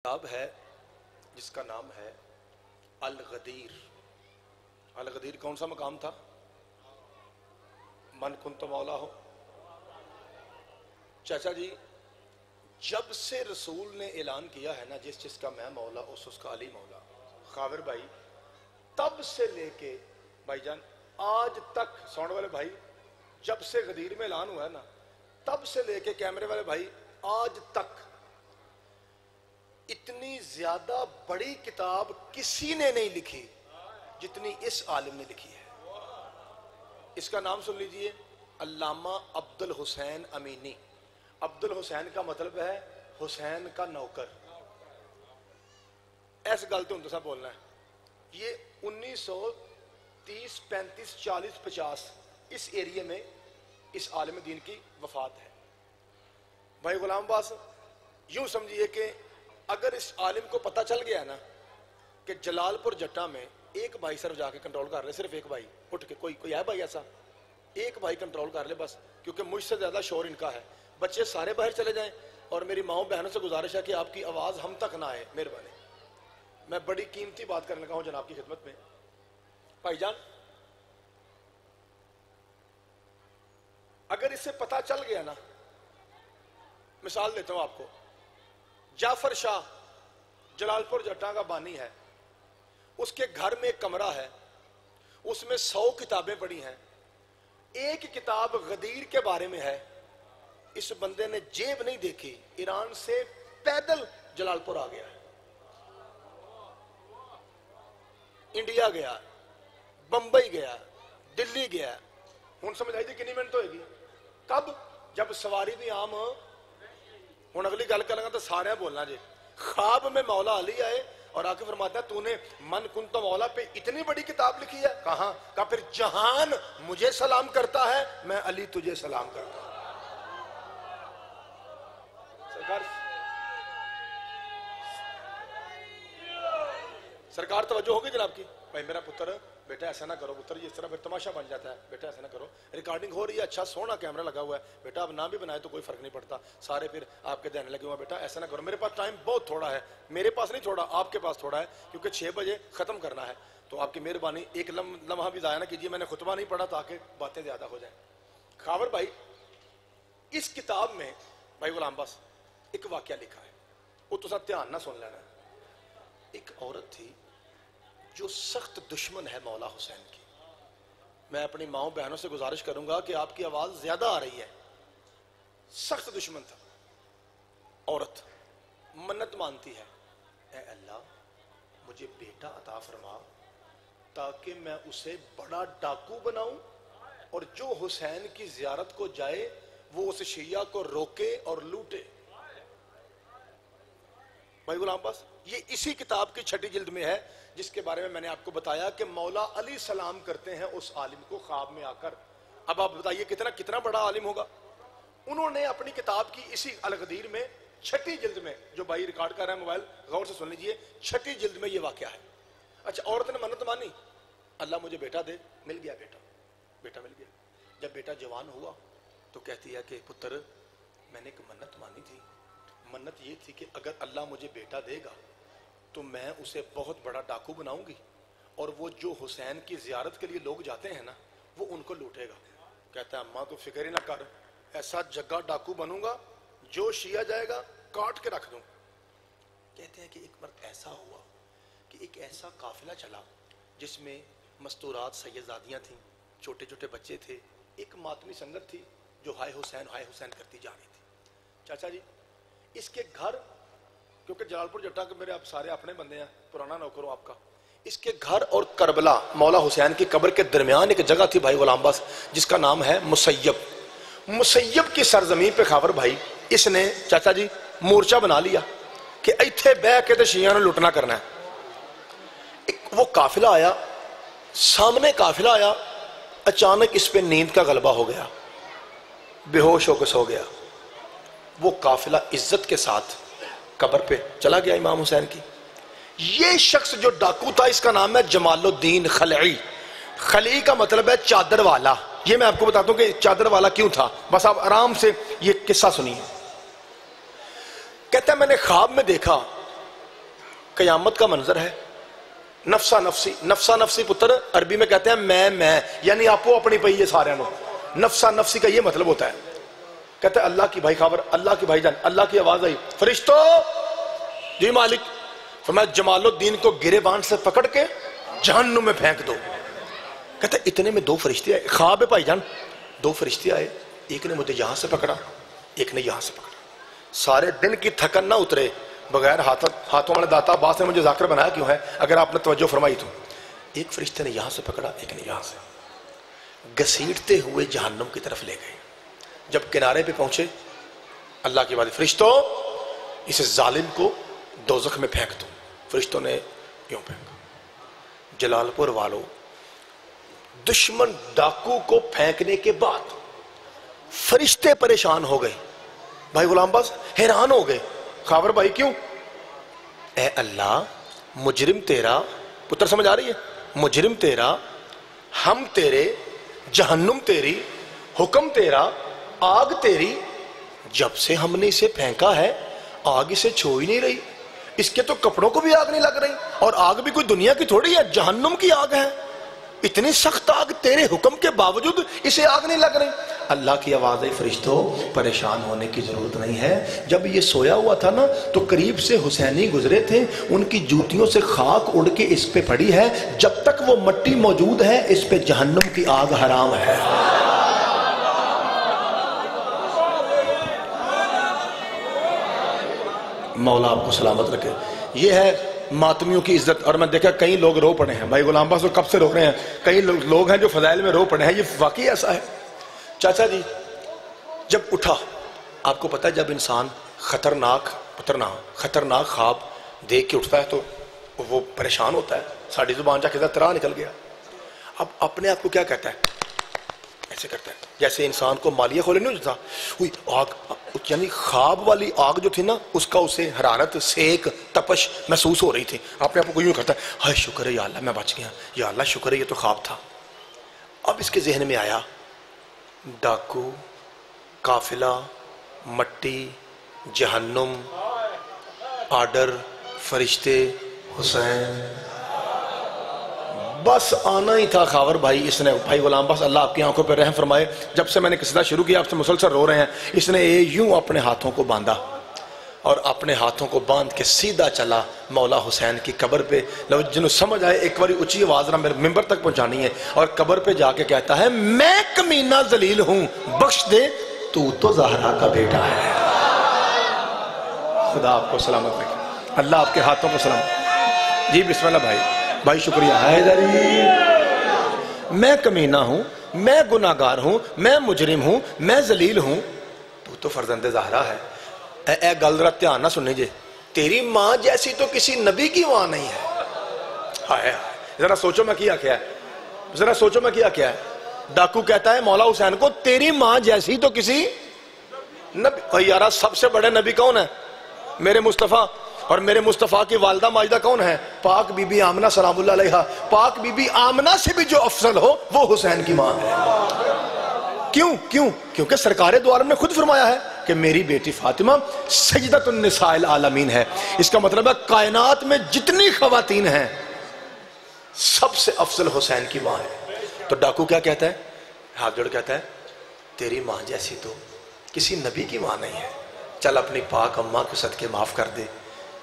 کتاب ہے جس کا نام ہے الغدیر۔ الغدیر کون سا مقام تھا؟ من کنت مولا ہو۔ چاچا جی، جب سے رسول نے اعلان کیا ہے نا جس کا میں مولا اس کا علی مولا، خاور بھائی، تب سے لے کے بھائی جان آج تک سونے والے بھائی، جب سے غدیر میں اعلان ہوا ہے نا تب سے لے کے کیمرے والے بھائی آج تک اتنی زیادہ بڑی کتاب کسی نے نہیں لکھی جتنی اس عالم نے لکھی ہے۔ اس کا نام سن لیجئے، علامہ عبد الحسین امینی۔ عبد الحسین کا مطلب ہے حسین کا نوکر۔ ایسے غلطی ہوں تو سب بولنا ہے۔ یہ 1930 35 40 50 اس ایریے میں اس عالم دین کی وفات ہے۔ بھائی غلام باس، یوں سمجھیے کہ اگر اس عالم کو پتہ چل گیا نا کہ جلال پور جٹا میں ایک بھائی صرف جا کے کنٹرول کر لے، صرف ایک بھائی اٹھ کے، کوئی ہے بھائی ایسا؟ ایک بھائی کنٹرول کر لے بس، کیونکہ مجھ سے زیادہ شور ان کا ہے۔ بچے سارے باہر چلے جائیں، اور میری ماؤں بہنوں سے گزارش ہے کہ آپ کی آواز ہم تک نہ آئے، مہربانی۔ میں بڑی قیمتی بات کرنے لگا ہوں جناب کی خدمت میں۔ بھائی جان، اگر اس سے پتہ چل گیا نا، مثال دیتا ہوں آپ کو، جعفر شاہ جلال پور جٹا کا بانی ہے، اس کے گھر میں ایک کمرہ ہے، اس میں 100 کتابیں پڑھی ہیں، ایک کتاب غدیر کے بارے میں ہے۔ اس بندے نے جیب نہیں دیکھی، ایران سے پیدل جلال پور آ گیا، انڈیا گیا، بمبئی گیا، دلی گیا۔ ہوں سمجھ آئی تھی کنی منٹ ہوئے گی؟ کب؟ جب سواری بھی عام ہوں اگلی گل کریں گا تو سارے بولنا جی۔ خواب میں مولا علی آئے اور آ کے فرماتا ہے تو نے من کنت مولا پہ اتنی بڑی کتاب لکھی ہے؟ کہاں؟ کہا پھر جہان مجھے سلام کرتا ہے، میں علی تجھے سلام کرتا ہوں۔ سرکار توجہ ہوگی جناب کی؟ بھائی میرا پتر، بیٹا ایسا نہ کرو پتر، اس طرح پھر تماشا بن جاتا ہے، بیٹا ایسا نہ کرو، ریکارڈنگ ہو رہی ہے، اچھا سونا کیمرہ لگا ہوا ہے، بیٹا اب نہ بھی بنائے تو کوئی فرق نہیں پڑتا، سارے پھر آپ کے دینے لگے ہوا، بیٹا ایسا نہ کرو، میرے پاس ٹائم بہت تھوڑا ہے، میرے پاس نہیں تھوڑا، آپ کے پاس تھوڑا ہے، کیونکہ 6 بجے ختم کرنا ہے، تو آپ کی مہربانی ایک لمحہ بھی ضائع نہ کیجیے، میں نے خطبہ نہیں پڑھا تاکہ باتیں زیادہ ہو جائیں۔ خاور بھائی، اس کتاب میں بھائی غلام باس ایک واقعہ لکھا ہے، وہ تو سب دھیان نہ سن لینا۔ ایک عورت تھی جو سخت دشمن ہے مولا حسین کی۔ میں اپنی ماؤں بہنوں سے گزارش کروں گا کہ آپ کی آواز زیادہ آ رہی ہے۔ سخت دشمن تھا۔ عورت منت مانتی ہے، اے اللہ مجھے بیٹا عطا فرما تاکہ میں اسے بڑا ڈاکو بناؤں، اور جو حسین کی زیارت کو جائے وہ اس شیعہ کو روکے اور لوٹے۔ بھائی غلام باس، یہ اسی کتاب کی 6 جلد میں ہے، جس کے بارے میں میں نے آپ کو بتایا کہ مولا علی سلام کرتے ہیں اس عالم کو خواب میں آ کر۔ اب آپ بتائیے کتنا بڑا عالم ہوگا۔ انہوں نے اپنی کتاب کی اسی الغدیر میں 6 جلد میں، جو بھائی ریکارڈ کر رہے ہیں موبائل غور سے سن لیجئے، 6 جلد میں یہ واقعہ ہے۔ اچھا، عورت نے منت مانی، اللہ مجھے بیٹا دے، مل گیا بیٹا مل گیا۔ جب بیٹا جوان ہوا تو کہتی ہے کہ پتر، میں نے ایک منت مانی تھی، منت یہ تھی کہ اگر اللہ مجھے بیٹا دے گا تو میں اسے بہت بڑا ڈاکو بناؤں گی، اور وہ جو حسین کی زیارت کے لیے لوگ جاتے ہیں نا وہ ان کو لوٹے گا۔ کہتا ہے اماں تو فکر ہی نہ کر، ایسا جگہ ڈاکو بنوں گا جو شیعہ جائے گا کاٹ کے رکھ دوں۔ کہتے ہیں کہ ایک مرد ایسا ہوا کہ ایک ایسا قافلہ چلا جس میں مستورات سیدزادیاں تھیں، چھوٹے چھوٹے بچے تھے، ایک ماتمی سنگت تھی جو ہائے حسین کرتی جا رہی تھی۔ چاچا جی، اس کے گھر، کیونکہ جلال پور جٹا کے میرے آپ سارے اپنے بندے ہیں، پرانا نوکر ہوں آپ کا، اس کے گھر اور کربلا مولا حسین کی قبر کے درمیان ایک جگہ تھی بھائی غلام باس، جس کا نام ہے مسیب کی سرزمین پہ خاور بھائی اس نے چاچا جی مورچہ بنا لیا کہ ایتھے بہ کے تے شیعہ نے لٹنا کرنا ہے۔ وہ قافلہ آیا، سامنے قافلہ آیا، اچانک اس پہ نیند کا غلبہ ہو گیا، بے ہوش ہو کے سو گیا۔ وہ قافلہ عزت کے ساتھ قبر پہ چلا گیا امام حسین کی۔ یہ شخص جو ڈاکو تھا اس کا نام ہے جمال الدین خلعی۔ خلعی کا مطلب ہے چادر والا۔ یہ میں آپ کو بتاتا ہوں کہ چادر والا کیوں تھا، بس آپ آرام سے یہ قصہ سنیے۔ کہتا ہے میں نے خواب میں دیکھا قیامت کا منظر ہے. نفسا نفسی، نفسا نفسی پتر عربی میں کہتے ہیں میں یعنی آپ کو اپنی پئی یہ سارے نو. نفسا نفسی کا یہ مطلب ہوتا ہے. کہتے ہیں اللہ کی بھائی خبر، اللہ کی بھائی جان، اللہ کی آواز آئی فرشتو جی مالک. فرمایا جمال الدین کو گرے بان سے پکڑ کے جہنم میں پھینک دو. کہتے ہیں اتنے میں 2 فرشتے آئے. خواب ہے بھائی جان. 2 فرشتے آئے، ایک نے مجھے یہاں سے پکڑا، ایک نے یہاں سے پکڑا. سارے دن کی تھکن نہ اترے بغیر ہاتھوں والے داتا باس نے مجھے ذاکر بنایا کیوں ہے اگر آپ نے توجہ فرمائی تو. ایک فرشتے نے یہاں سے پکڑا، ایک نے یہاں سے، گھسیٹتے ہوئے جہنم کی طرف لے گئے. جب کنارے پہ پہنچے اللہ کی بات، فرشتوں اس ظالم کو دوزخ میں پھینک دو. فرشتوں نے یوں پھینکا. جلال پور والوں، دشمن ڈاکو کو پھینکنے کے بعد فرشتے پریشان ہو گئے. بھائی غلام باز حیران ہو گئے. خابر بھائی کیوں؟ اے اللہ مجرم تیرا، پتر سمجھ آ رہی ہے؟ مجرم تیرا، ہم تیرے، جہنم تیری، حکم تیرا، آگ تیری. جب سے ہم نے اسے پھینکا ہے آگ اسے چھو ہی نہیں رہی. اس کے تو کپڑوں کو بھی آگ نہیں لگ رہی، اور آگ بھی کوئی دنیا کی تھوڑی ہے، جہنم کی آگ ہے. اتنی سخت آگ تیرے حکم کے باوجود اسے آگ نہیں لگ رہی. اللہ کی آواز ہے فرشتوں پریشان ہونے کی ضرورت نہیں ہے. جب یہ سویا ہوا تھا نا تو قریب سے حسینی گزرے تھے، ان کی جوتیوں سے خاک اڑ کے اس پہ پڑی ہے. جب تک وہ مٹی موجود ہے اس پہ جہنم کی آگ حرام ہے. مولا آپ کو سلامت رکھے. یہ ہے ماتمیوں کی عزت. اور میں دیکھا کئی لوگ رو پڑے ہیں. بھائی غلام باز تو کب سے رو رہے ہیں، کئی لوگ ہیں جو فضائل میں رو پڑے ہیں. یہ واقعی ایسا ہے. چاچا جی جب اٹھا، آپ کو پتہ ہے جب انسان خطرناک خواب دیکھ کے اٹھتا ہے تو وہ پریشان ہوتا ہے. ساڑھی زبان جا کے ترا نکل گیا. اب اپنے آپ کو کیا کہتا ہے؟ ایسے کرتا ہے جیسے انسان کو مالیہ کھولے نہیں ہوتا. آگ یعنی خواب والی آگ جو تھی نا اس کا اسے حرارت، سیک، تپش محسوس ہو رہی تھی. اپنے آپ کو یوں کرتا ہے ہائے شکر ہے یا اللہ میں بچ گیا، یا اللہ شکر ہے یہ تو خواب تھا. اب اس کے ذہن میں آیا ڈاکو، قافلہ، مٹی، جہنم، آرڈر، فرشتے، حسین، بس آنا ہی تھا. خاور بھائی اس نے، بھائی غلام باز اللہ آپ کی آنکھوں پہ رحم فرمائے، جب سے میں نے قصیدہ شروع کیا آپ سے مسلسل رو رہے ہیں. اس نے یوں اپنے ہاتھوں کو باندھا اور اپنے ہاتھوں کو باندھ کے سیدھا چلا مولا حسین کی قبر پہ. جنہوں سمجھ آئے ایک باری اونچی آواز نہ میرے ممبر تک پہنچانی ہے. اور قبر پہ جا کے کہتا ہے میں کمینہ ذلیل ہوں، بخش دے تو زہرا کا بیٹا ہے. خدا آپ کو سلامت رکھے، اللہ آپ کے ہاتھوں کو سلامت. جی بسم اللہ بھائی شکریہ. حیدری میں کمینہ ہوں، میں گناہگار ہوں، میں مجرم ہوں، میں ذلیل ہوں، تو فرزند زہرا ہے. اے گل ذرا دھیان نہ سننے جے، تیری ماں جیسی تو کسی نبی کی ماں نہیں ہے. ہائے ذرا سوچو میں کیا ہے، ذرا سوچو میں کیا ہے. ڈاکو کہتا ہے مولا حسین کو تیری ماں جیسی تو کسی نبی. یارہ سب سے بڑے نبی کون ہے؟ میرے مصطفیٰ. اور میرے مصطفیٰ کی والدہ ماجدہ کون ہے؟ پاک بی بی آمنہ سلام اللہ علیہا. پاک بی بی آمنہ سے بھی جو افضل ہو وہ حسین کی ماں ہے. کیونکہ سرکار دو عالم نے خود فرمایا ہے کہ میری بیٹی فاطمہ سیدۃ النساء العالمین ہے. اس کا مطلب ہے کائنات میں جتنی خواتین ہیں سب سے افضل حسین کی ماں ہے. تو ڈاکو کیا کہتا ہے؟ ہاتھ جوڑ کہتا ہے تیری ماں جیسی تو کسی نبی کی ماں نہیں ہے، چل اپنی پاک اماں کو صدقے معاف کر دے.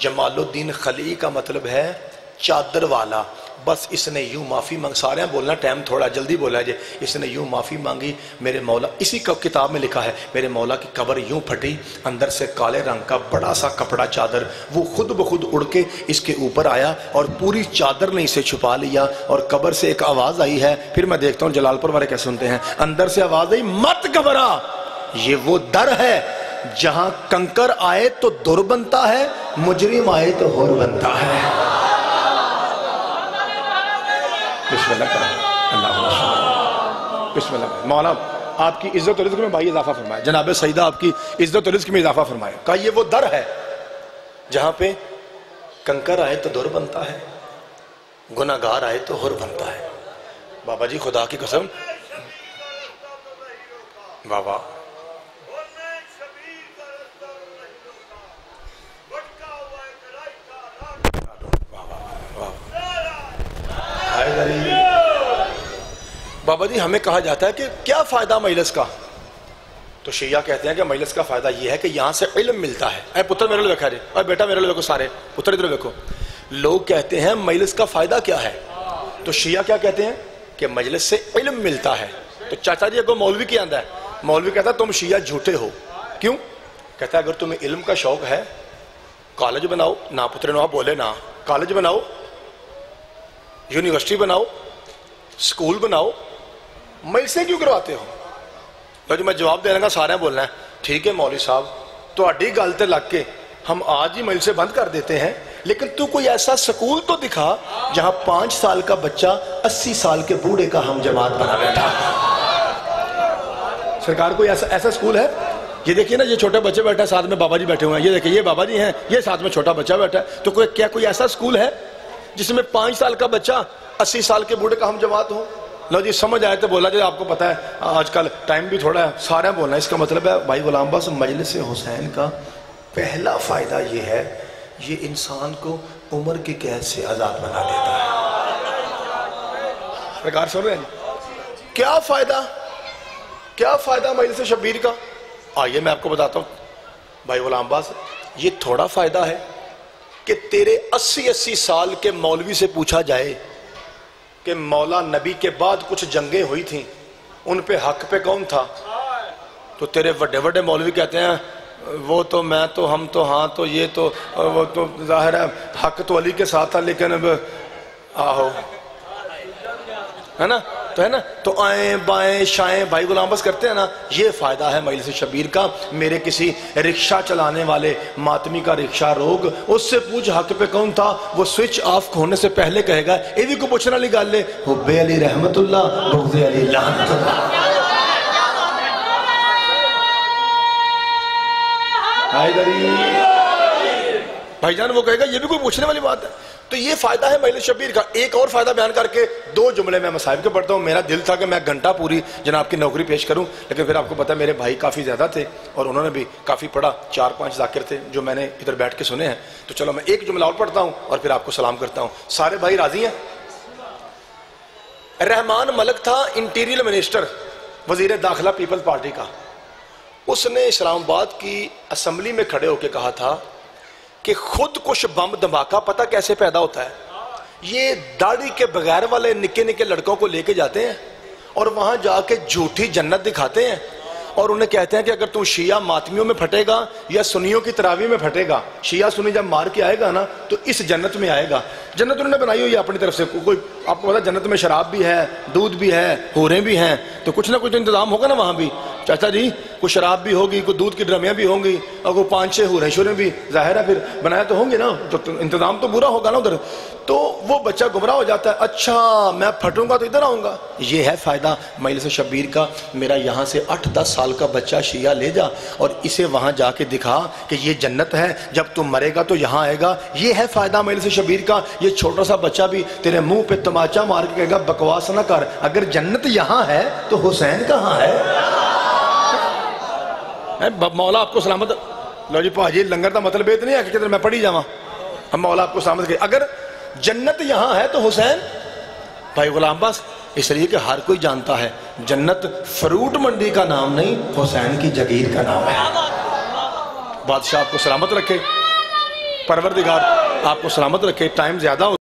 جمال الدین خلی کا مطلب ہے چادر والا. بس اس نے یوں معافی مانگ، سارے ہیں بولنا ٹائم تھوڑا جلدی بولا جائے. اس نے یوں معافی مانگی میرے مولا. اسی کتاب میں لکھا ہے میرے مولا کی قبر یوں پھٹی، اندر سے کالے رنگ کا بڑا سا کپڑا چادر وہ خود بخود اڑ کے اس کے اوپر آیا اور پوری چادر نے اسے چھپا لیا. اور قبر سے ایک آواز آئی ہے، پھر میں دیکھتا ہوں جلال پور والے کیسے سنتے ہیں. اندر سے آواز آئی مت گھبرا، یہ وہ در ہے جہاں کنکر آئے تو در بنتا ہے، مجرم آئے تو ہور بنتا ہے. بسم اللہ کریں. اللہ بسم اللہ. مولا آپ کی عزت و رزق میں بھائی اضافہ فرمائے، جناب سیدہ آپ کی عزت و رزق میں اضافہ فرمائے. کہا یہ وہ در ہے جہاں پہ کنکر آئے تو در بنتا ہے، گناہگار آئے تو ہور بنتا ہے. بابا جی خدا کی قسم، بابا بابا جی ہمیں کہا جاتا ہے کہ کیا فائدہ مجلس کا؟ تو شیعہ کہتے ہیں کہ مجلس کا فائدہ یہ ہے کہ یہاں سے علم ملتا ہے. اے پتر میرے لئے دیکھا جی، اے بیٹا میرے لئے دیکھو، سارے پتر ادھر دیکھو. لوگ کہتے ہیں مجلس کا فائدہ کیا ہے؟ تو شیعہ کیا کہتے ہیں کہ مجلس سے علم ملتا ہے. تو چاچا جی اگر مولوی کی آندہ ہے، مولوی کہتا ہے تم شیعہ جھوٹے ہو. کیوں؟ کہتا ہے اگر تمہیں علم کا شوق ہے کالج بناؤ. نہ پتر نواب بولے نا، کالج بناؤ، یونیورسٹی بناؤ، سکول بناؤ، مجلسیں کیوں کرواتے ہو؟ تو جو میں جواب دے رہا گا سارے بولنا ہے ٹھیک ہے مولوی صاحب تو اڈی گل تے لگ کے ہم آج ہی مجلسیں بند کر دیتے ہیں، لیکن تو کوئی ایسا سکول تو دکھا جہاں 5 سال کا بچہ 80 سال کے بوڑھے کا ہم جماعت بنا بیٹھا. سرکار کوئی ایسا سکول ہے؟ یہ دیکھیے نا، یہ چھوٹے بچے بیٹھے ہیں ساتھ میں بابا جی بیٹھے ہوئے ہیں، یہ دیکھیں یہ بابا جی ہیں، یہ ساتھ میں چھوٹا بچہ بیٹھا ہے. تو کیا کوئی ایسا سکول ہے جس میں 5 سال کا بچہ 80 سال کے بوڑھے کا ہم جماعت ہو؟ لو جی سمجھ آئے تو بولا جی. آپ کو پتا ہے آج کل ٹائم بھی تھوڑا ہے، سارے بولنا ہے. اس کا مطلب ہے بھائی غلام عباس مجلس حسین کا پہلا فائدہ یہ ہے، یہ انسان کو عمر کی قید سے آزاد بنا دیتا ہے. سرکار سن رہے ہیں کیا فائدہ، کیا فائدہ مجلس شبیر کا؟ آئیے میں آپ کو بتاتا ہوں بھائی غلام عباس. یہ تھوڑا فائدہ ہے کہ تیرے 80 سال کے مولوی سے پوچھا جائے کہ مولا نبی کے بعد کچھ جنگیں ہوئی تھیں، ان پہ حق پہ کون تھا؟ تو تیرے وڈے وڈے مولوی کہتے ہیں وہ تو میں تو ہم تو ہاں تو یہ تو وہ تو ظاہر ہے حق تو علی کے ساتھ تھا، لیکن اب آہو ہے نا، تو ہے نا، تو آئیں بائیں شائیں بھائی غلام عباس کرتے ہیں نا. یہ فائدہ ہے مجلس شبیر کا. میرے کسی رکشہ چلانے والے ماتمی کا رکشہ روک، اس سے پوچھ حق پہ کون تھا، وہ سوئچ آف ہونے سے پہلے کہے گا اے بھی کو پوچھنا لی گال لے حب علی رحمت اللہ بغض علی لعنت اللہ. بھائی جان وہ کہے گا یہ بھی کوئی پوچھنے والی بات ہے. تو یہ فائدہ ہے مجلس شبیر کا. ایک اور فائدہ بیان کر کے 2 جملے میں مصائب کے پڑھتا ہوں. میرا دل تھا کہ میں گھنٹہ پوری جناب کی نوکری پیش کروں، لیکن پھر آپ کو پتا ہے میرے بھائی کافی زیادہ تھے اور انہوں نے بھی کافی پڑھا. 4-5 ذاکر تھے جو میں نے ادھر بیٹھ کے سنے ہیں. تو چلو میں ایک جملہ اور پڑھتا ہوں اور پھر آپ کو سلام کرتا ہوں. سارے بھائی راضی ہیں؟ رحمان ملک تھا انٹیریل منسٹر، وزیر داخلہ پیپل پارٹی کا. اس نے اسلام آباد کی اسمبلی میں کھڑے ہو کے کہا تھا کہ خود کش بم دھماکہ پتہ کیسے پیدا ہوتا ہے؟ یہ داڑھی کے بغیر والے نکے نکے لڑکوں کو لے کے جاتے ہیں اور وہاں جا کے جھوٹی جنت دکھاتے ہیں اور انہیں کہتے ہیں کہ اگر تم شیعہ ماتمیوں میں پھٹے گا یا سنیوں کی تراویح میں پھٹے گا، شیعہ سنی جب مار کے آئے گا نا تو اس جنت میں آئے گا. جنت انہوں نے بنائی ہوئی ہے اپنی طرف سے. کوئی آپ کو پتا جنت میں شراب بھی ہے، دودھ بھی ہے، حوریں بھی ہیں، تو کچھ نہ کچھ انتظام ہوگا نا وہاں بھی. چاچا جی کوئی شراب بھی ہوگی، کوئی دودھ کی ڈرمیاں بھی ہوں گی اور کوئی 5-6 حوریں شوریں بھی ظاہر ہے پھر بنایا تو ہوں گے نا، تو انتظام تو برا ہوگا نا ادھر. تو وہ بچہ گمراہ ہو جاتا ہے، اچھا میں پھٹوں گا تو ادھر آؤں گا. یہ ہے فائدہ مجلس شبیر کا. میرا یہاں سے 8-10 سال کا بچہ شیعہ لے جا اور اسے وہاں جا کے دکھا کہ یہ جنت ہے، جب تم مرے گا تو یہاں آئے گا. یہ ہے فائدہ مجلس شبیر کا. یہ چھوٹا سا بچہ بھی تیرے منہ پہ تماچا مار کے کہے گا بکواس نہ کر، اگر جنت یہاں ہے تو حسین کہاں ہے؟ مولا آپ کو سلامت. لو جی پاجی لنگر دا مطلب یہ نہیں ہے کہ کدھر میں پڑھی جاواں. ہم مولا آپ کو سلامت کریں. اگر جنت یہاں ہے تو حسین. بھائی غلام عباس اس لیے کہ ہر کوئی جانتا ہے جنت فروٹ منڈی کا نام نہیں، حسین کی جگیر کا نام ہے. بادشاہ آپ کو سلامت رکھے، پروردگار آپ کو سلامت رکھے. ٹائم زیادہ